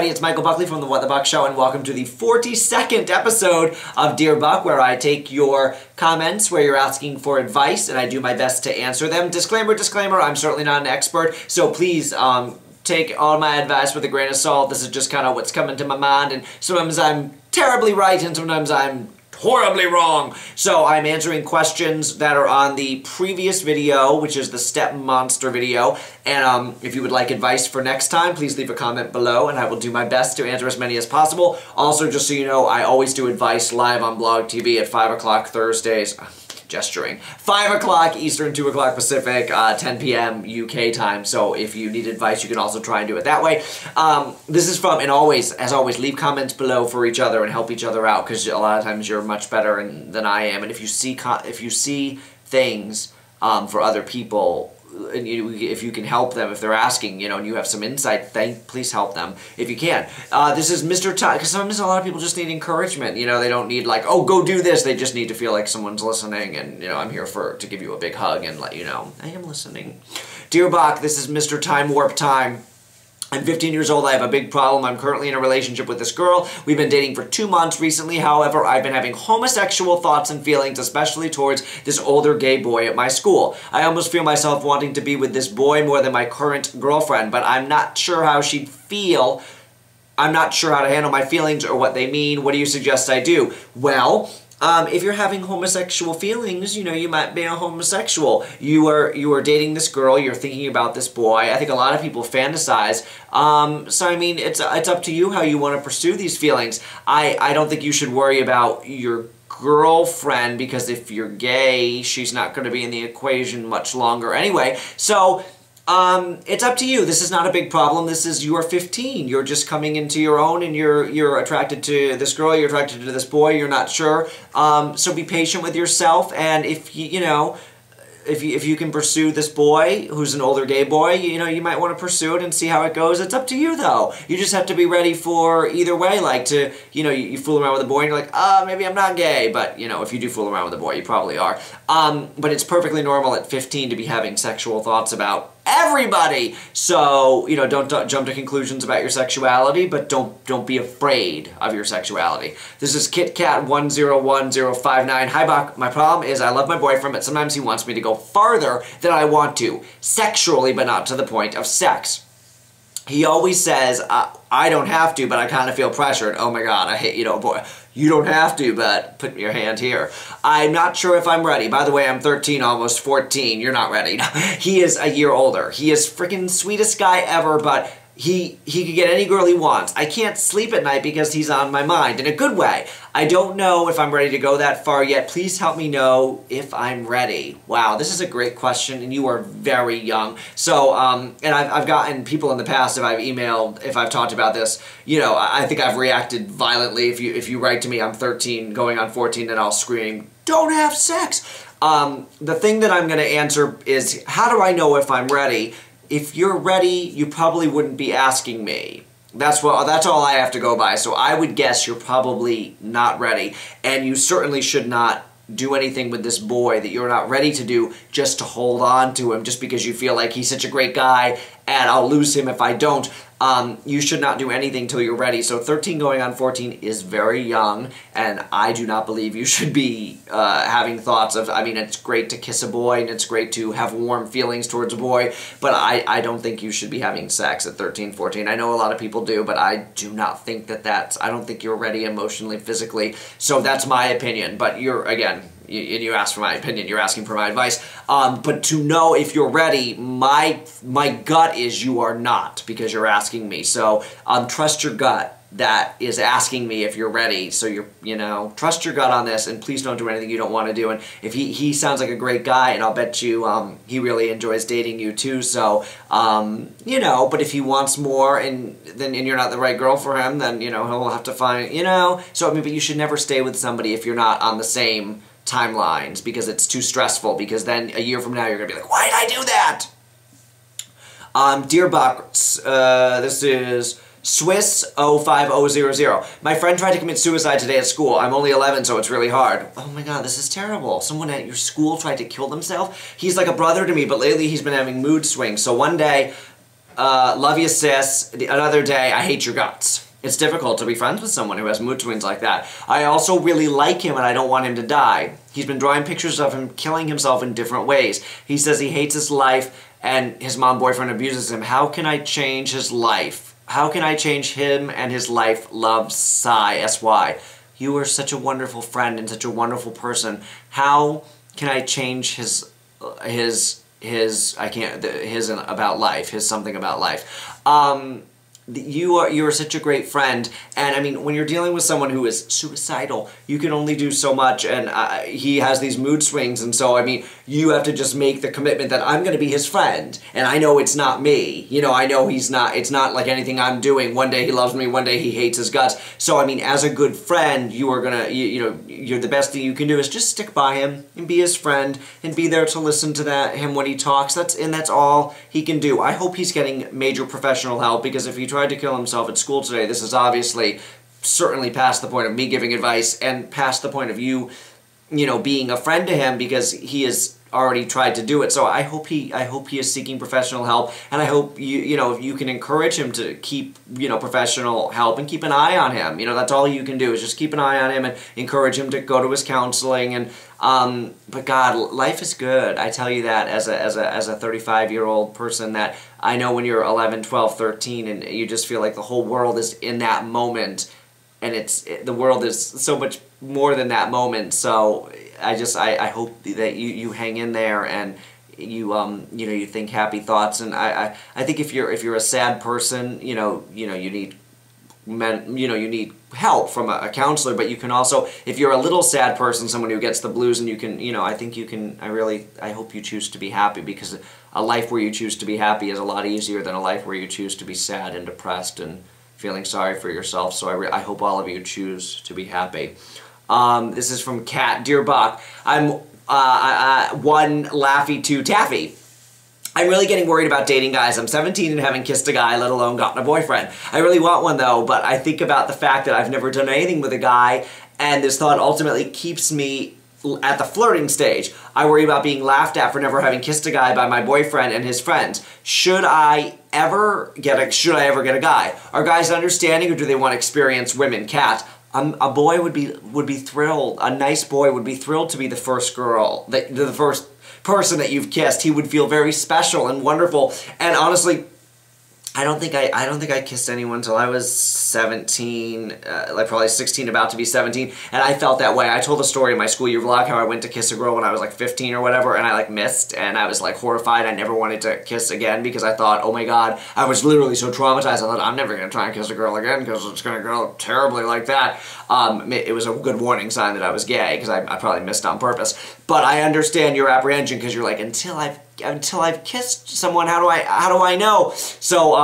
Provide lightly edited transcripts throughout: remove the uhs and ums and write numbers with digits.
it's Michael Buckley from the What the Buck Show, and welcome to the 42nd episode of Dear Buck, where I take your comments where you're asking for advice, and I do my best to answer them. Disclaimer, disclaimer, I'm certainly not an expert, so please take all my advice with a grain of salt. This is just kind of what's coming to my mind, and sometimes I'm terribly right, and sometimes I'm horribly wrong. So I'm answering questions that are on the previous video, which is the Step Monster video. And if you would like advice for next time, please leave a comment below and I will do my best to answer as many as possible. Also, just so you know, I always do advice live on Blog TV at 5 o'clock Thursdays. Gesturing. 5 o'clock Eastern, 2 o'clock Pacific, 10 p.m. UK time. So if you need advice, you can also try and do it that way. This is from, and always, as always, leave comments below for each other and help each other out, because a lot of times you're much better than I am. And if you see things for other people, and if you can help them, if they're asking, and you have some insight, please help them if you can. This is Mr. Time, because sometimes a lot of people just need encouragement. They don't need like, oh, go do this. They just need to feel like someone's listening, and I'm here to give you a big hug and let you know I am listening. Dear Bach, this is Mr. Time Warp Time. I'm 15 years old. I have a big problem. I'm currently in a relationship with this girl. We've been dating for 2 months recently. However, I've been having homosexual thoughts and feelings, especially towards this older gay boy at my school. I almost feel myself wanting to be with this boy more than my current girlfriend, but I'm not sure how she'd feel. I'm not sure how to handle my feelings or what they mean. What do you suggest I do? Well, if you're having homosexual feelings, you might be a homosexual. You are dating this girl, you're thinking about this boy. I think a lot of people fantasize. So I mean, it's up to you how you want to pursue these feelings. I don't think you should worry about your girlfriend, because if you're gay, she's not going to be in the equation much longer anyway. So it's up to you. This is not a big problem. You are 15. You're just coming into your own, and you're attracted to this girl, you're attracted to this boy, you're not sure. So be patient with yourself, and if if you can pursue this boy, who's an older gay boy, you might want to pursue it and see how it goes. It's up to you, though. You just have to be ready for either way, like you fool around with a boy and you're like, maybe I'm not gay, but, if you do fool around with a boy, you probably are. But it's perfectly normal at 15 to be having sexual thoughts about everybody. So, don't jump to conclusions about your sexuality, but don't be afraid of your sexuality. This is KitKat101059. Hi, Buck. My problem is I love my boyfriend, but sometimes he wants me to go farther than I want to, sexually, but not to the point of sex. He always says, I don't have to, but I kind of feel pressured. Oh my God, I hate, boy, you don't have to, but put your hand here. I'm not sure if I'm ready. By the way, I'm 13, almost 14. You're not ready. He is a year older. He is freaking sweetest guy ever, but he could get any girl he wants. I can't sleep at night because he's on my mind, in a good way. I don't know if I'm ready to go that far yet. Please help me know if I'm ready. Wow, this is a great question, and you are very young. So, and I've gotten people in the past, if I've emailed, if I've talked about this, I think I've reacted violently. If you write to me, I'm 13, going on 14, then I'll scream, don't have sex. The thing that I'm going to answer is, how do I know if I'm ready? If you're ready, you probably wouldn't be asking me. That's all I have to go by. So I would guess you're probably not ready. And you certainly should not do anything with this boy that you're not ready to do just to hold on to him, just because you feel like he's such a great guy and I'll lose him if I don't. You should not do anything till you're ready. So 13 going on 14 is very young, and I do not believe you should be having thoughts of, it's great to kiss a boy and it's great to have warm feelings towards a boy, but I don't think you should be having sex at 13, 14. I know a lot of people do, but I do not think I don't think you're ready emotionally, physically. So that's my opinion, but again, you asked for my opinion, you're asking for my advice. But to know if you're ready, my gut is you are not, because you're asking me. So trust your gut that is asking me if you're ready. So trust your gut on this, and please don't do anything you don't want to do. And if he sounds like a great guy, and I'll bet you he really enjoys dating you too. So but if he wants more and you're not the right girl for him, then he'll have to find So but you should never stay with somebody if you're not on the same timelines, because it's too stressful, because then a year from now you're gonna be like, why did I do that? Dear Buck, this is Swiss05000. My friend tried to commit suicide today at school. I'm only 11, so it's really hard. Oh my God, this is terrible. Someone at your school tried to kill themselves? He's like a brother to me, but lately he's been having mood swings. So one day, love you, sis. Another day, I hate your guts. It's difficult to be friends with someone who has mood swings like that. I also really like him and I don't want him to die. He's been drawing pictures of him killing himself in different ways. He says he hates his life and his mom boyfriend abuses him. How can I change his life? How can I change him and his life? Love, Sigh, S-Y. You are such a wonderful friend and such a wonderful person. How can I change his about life, his something about life? You are such a great friend, and I mean, when you're dealing with someone who is suicidal, you can only do so much, and he has these mood swings, and so, I mean, you have to just make the commitment that I'm going to be his friend, and I know it's not me, you know, I know it's not like anything I'm doing. One day he loves me, one day he hates his guts, so, I mean, as a good friend, you are gonna, you're the best thing you can do is just stick by him, and be his friend, and be there to listen to him when he talks. That's all he can do. I hope he's getting major professional help, because if he tried to kill himself at school today, this is obviously certainly past the point of me giving advice and past the point of you being a friend to him, because he has already tried to do it. So I hope he is seeking professional help, and I hope you can encourage him to keep professional help and keep an eye on him. That's all you can do is just keep an eye on him and encourage him to go to his counseling. And but God, life is good. I tell you that as a 35-year-old person, that I know when you're 11, 12, 13 and you just feel like the whole world is in that moment, and the world is so much more than that moment. So I hope that you hang in there and you think happy thoughts. And I think if you're a sad person, you need you need help from a counselor, but you can also, if you're a little sad person, someone who gets the blues, and you can, I think you can, I hope you choose to be happy, because a life where you choose to be happy is a lot easier than a life where you choose to be sad and depressed and feeling sorry for yourself. So I hope all of you choose to be happy. This is from Kat. Dear Buck, I'm 1 Laffy 2 Taffy. I'm really getting worried about dating guys. I'm 17 and haven't kissed a guy, let alone gotten a boyfriend. I really want one though, but I think about the fact that I've never done anything with a guy, and this thought ultimately keeps me at the flirting stage. I worry about being laughed at for never having kissed a guy by my boyfriend and his friends. Should I ever get a guy? Are guys understanding, or do they want experienced women? Kat. A boy would be thrilled. A nice boy would be thrilled to be the first girl, the first person that you've kissed. He would feel very special and wonderful. And honestly, I don't think I kissed anyone until I was 17, like probably 16, about to be 17, and I felt that way. I told a story in my school year vlog how I went to kiss a girl when I was like 15 or whatever, and I like missed, and I was like horrified. I never wanted to kiss again because I thought, oh my God, I was literally so traumatized. I thought, I'm never going to try and kiss a girl again because it's going to go terribly like that. It was a good warning sign that I was gay, because I probably missed on purpose. But I understand your apprehension, because you're like, until I've kissed someone, how do I know? So,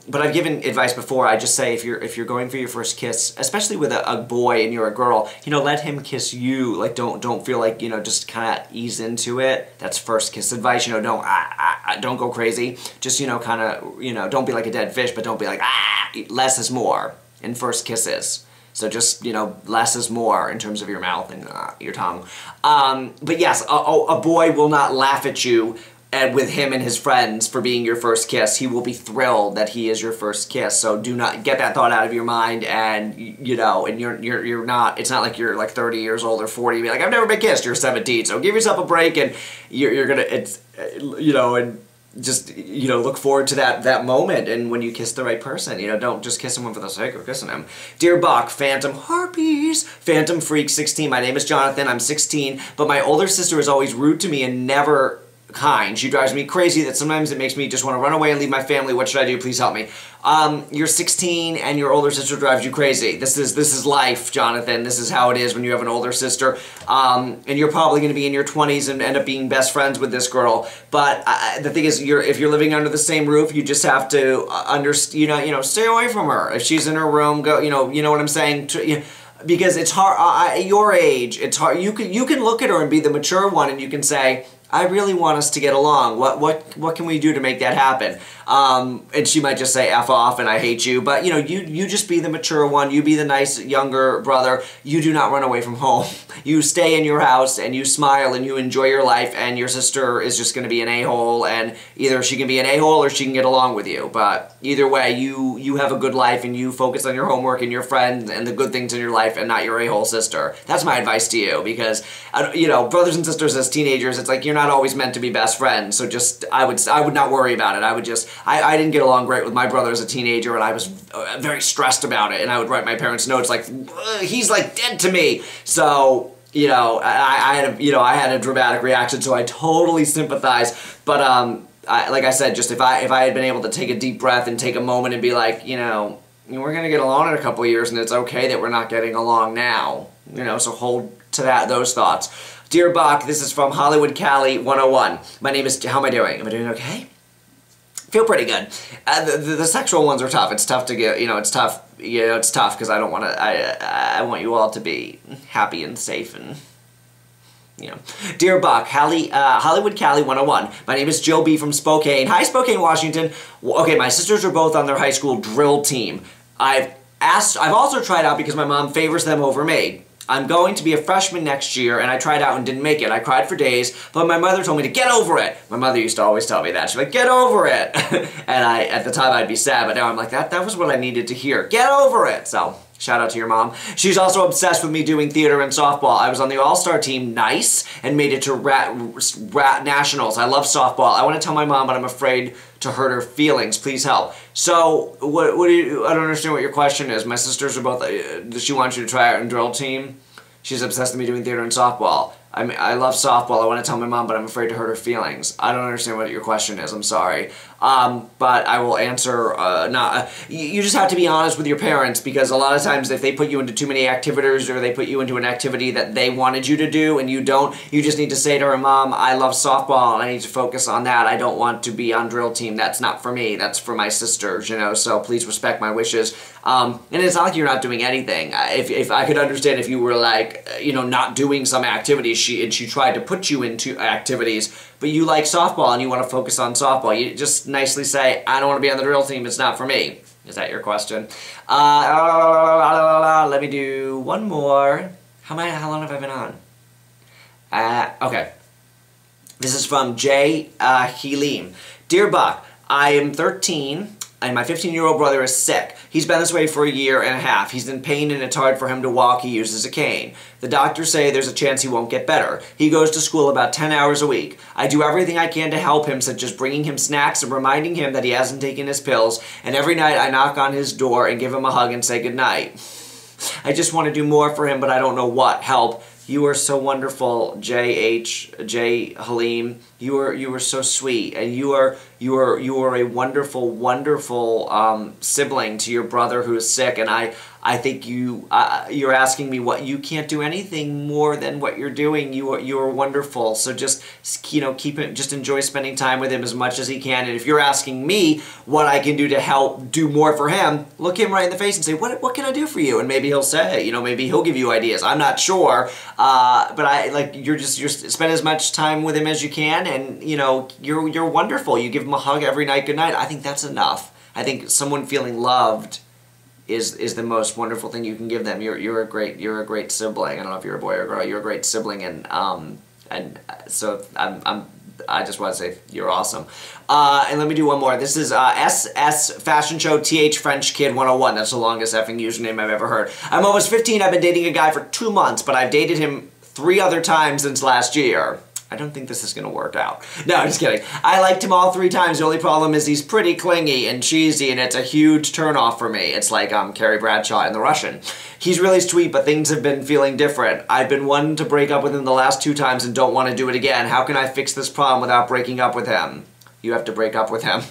but I've given advice before. I just say, if you're going for your first kiss, especially with a boy and you're a girl, let him kiss you. Like, don't feel like, just kind of ease into it. That's first kiss advice. Don't go crazy. Just, kind of, don't be like a dead fish, but don't be like, less is more in first kisses. So just, less is more in terms of your mouth and your tongue. But yes, a boy will not laugh at you and with him and his friends for being your first kiss. He will be thrilled that he is your first kiss. So do not get that thought out of your mind, and and you're not, it's not like you're like 30 years old or 40, be like, I've never been kissed. You're 17. So give yourself a break, and you're gonna, and just, look forward to that moment, and when you kiss the right person, don't just kiss someone for the sake of kissing him. Dear Buck, Phantom Harpies, Phantom Freak 16, my name is Jonathan, I'm 16, but my older sister is always rude to me and never kind. She drives me crazy that sometimes it makes me just want to run away and leave my family. What should I do? Please help me. You're 16 and your older sister drives you crazy. This is life, Jonathan. This is how it is when you have an older sister. And you're probably going to be in your 20s and end up being best friends with this girl. But the thing is, if you're living under the same roof, you just have to stay away from her. If she's in her room, go. You know what I'm saying. Because it's hard. At your age, it's hard. You can look at her and be the mature one, and you can say, I really want us to get along. What can we do to make that happen? And she might just say F off and I hate you. But, you know, you just be the mature one. You be the nice younger brother. You do not run away from home. You stay in your house and you smile and you enjoy your life, and your sister is just going to be an a-hole, and either she can be an a-hole or she can get along with you. But either way, you have a good life and you focus on your homework and your friends and the good things in your life and not your a-hole sister. That's my advice to you, because, you know, brothers and sisters as teenagers, it's like you're not always meant to be best friends. So just, I would not worry about it. I didn't get along great with my brother as a teenager, and I was very stressed about it, and I would write my parents notes like, he's like dead to me. So, you know, I had a dramatic reaction, so I totally sympathize. But like I said, just if I had been able to take a deep breath and take a moment and be like, you know, we're gonna get along in a couple of years, and it's okay that we're not getting along now. You know, so hold to those thoughts. Dear Buck, this is from Hollywood Cali 101. My name is, how am I doing? Am I doing okay? Feel pretty good. The sexual ones are tough. It's tough to get, you know, it's tough. You know, it's tough because I don't want to, I want you all to be happy and safe and, you know. Dear Buck, Hollywood Cali 101. My name is Jill B. from Spokane. Hi, Spokane, Washington. Okay, my sisters are both on their high school drill team. I've also tried out because my mom favors them over me. I'm going to be a freshman next year, and I tried out and didn't make it. I cried for days, but my mother told me to get over it. My mother used to always tell me that. She's like, get over it. And at the time, I'd be sad, but now I'm like, that was what I needed to hear. Get over it. So, shout out to your mom. She's also obsessed with me doing theater and softball. I was on the all-star team, nice, and made it to rat nationals. I love softball. I want to tell my mom, but I'm afraid to hurt her feelings. Please help. So, I don't understand what your question is. My sisters are both, she wants you to try out in drill team. She's obsessed with me doing theater and softball. I love softball. I want to tell my mom, but I'm afraid to hurt her feelings. I don't understand what your question is. I'm sorry. But I will answer, you just have to be honest with your parents, because a lot of times if they put you into too many activities, or they put you into an activity that they wanted you to do and you don't, you just need to say to her, Mom, I love softball and I need to focus on that. I don't want to be on drill team. That's not for me. That's for my sisters, you know, so please respect my wishes. And it's not like you're not doing anything. If I could understand if you were like, you know, not doing some activities, she tried to put you into activities, but you like softball and you want to focus on softball, you just nicely say, I don't want to be on the drill team, it's not for me. Is that your question? Let me do one more. How long have I been on? Okay. This is from Jay Helim. Dear Buck, I am 13 and my 15-year-old brother is sick. He's been this way for a year and a half. He's in pain and it's hard for him to walk. He uses a cane. The doctors say there's a chance he won't get better. He goes to school about 10 hours a week. I do everything I can to help him, such as bringing him snacks and reminding him that he hasn't taken his pills, and every night I knock on his door and give him a hug and say goodnight. I just want to do more for him, but I don't know what. Help. You are so wonderful, J. Halim. You are so sweet, and you are a wonderful, wonderful sibling to your brother who is sick. And I think you're asking me what, you can't do anything more than what you're doing. You are wonderful. So just, you know, just enjoy spending time with him as much as he can. And if you're asking me what I can do to help do more for him, look him right in the face and say, what can I do for you? And maybe he'll say, you know, maybe he'll give you ideas. I'm not sure. But you're spend as much time with him as you can, and you know, you're wonderful. You give him a hug every night, good night. I think that's enough. I think someone feeling loved is the most wonderful thing you can give them. You're a great sibling. I don't know if you're a boy or a girl. You're a great sibling, and so I just want to say you're awesome. And let me do one more. This is SS Fashion Show TH French Kid 101. That's the longest effing username I've ever heard. I'm almost 15. I've been dating a guy for 2 months, but I've dated him 3 other times since last year. I don't think this is going to work out. No, I'm just kidding. I liked him all 3 times. The only problem is he's pretty clingy and cheesy, and it's a huge turnoff for me. It's like Carrie Bradshaw in The Russian. He's really sweet, but things have been feeling different. I've been wanting to break up with him the last 2 times and don't want to do it again. How can I fix this problem without breaking up with him? You have to break up with him.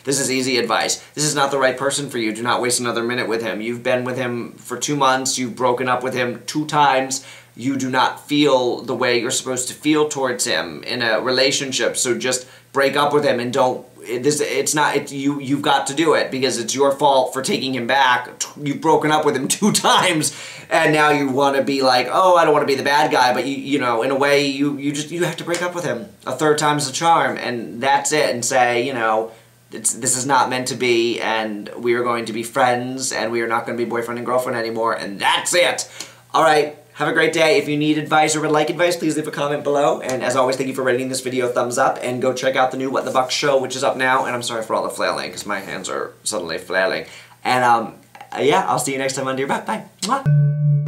This is easy advice. This is not the right person for you. Do not waste another minute with him. You've been with him for 2 months. You've broken up with him 2 times. You do not feel the way you're supposed to feel towards him in a relationship. So just break up with him and don't. You've got to do it because it's your fault for taking him back. You've broken up with him 2 times, and now you want to be like, oh, I don't want to be the bad guy. But you know, in a way, you have to break up with him. A 3rd time's the charm, and that's it. And say, you know, this is not meant to be, and we are going to be friends, and we are not going to be boyfriend and girlfriend anymore, and that's it. All right, have a great day. If you need advice or would like advice, please leave a comment below. And as always, thank you for rating this video a thumbs up, and go check out the new What the Buck show, which is up now. And I'm sorry for all the flailing, because my hands are suddenly flailing. And yeah, I'll see you next time on Dear Buck. Bye. Mwah.